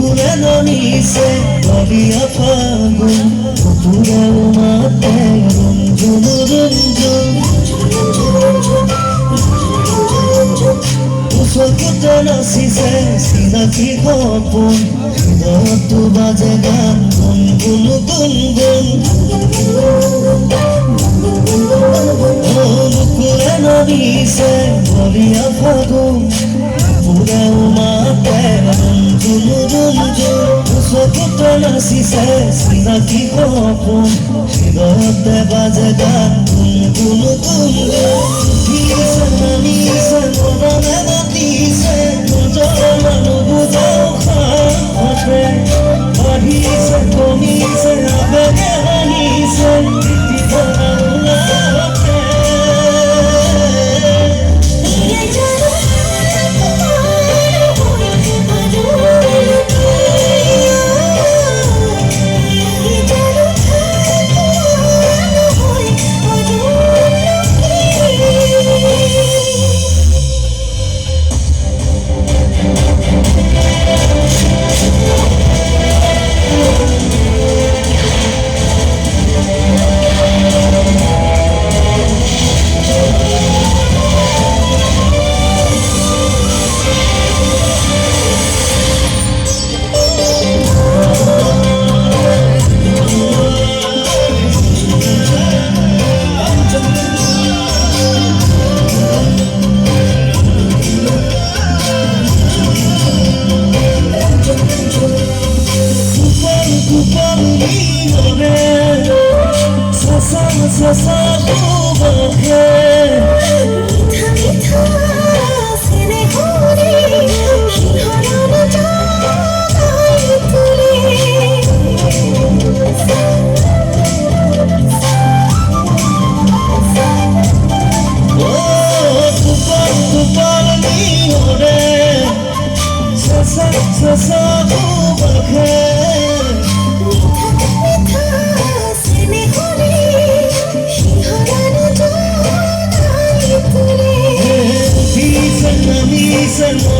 নুপুরে ননিছে বলিয়া ফাগুন নুপুরেও মাতে রঞ্জন রঞ্জন চকুতে নাচিছে চিনাকি সপোন হৃদয়তো বাজে গান গুণগুণ গুণগুণ নুপুরে ননিছে বলিয়া ফাগুন নুপুরেও মাতে রঞ্জন রঞ্জন চকুতে নাচিছে চিনাকি সপোন হৃদয়তে বাজে গান গুণগুণ গুণগুণ দিছে নামিছে মননে মাতিছে নিজৰ মানুহ বুজাও সাহসে বাঢ়িছে কমিছে আবেগে হানিছে Listen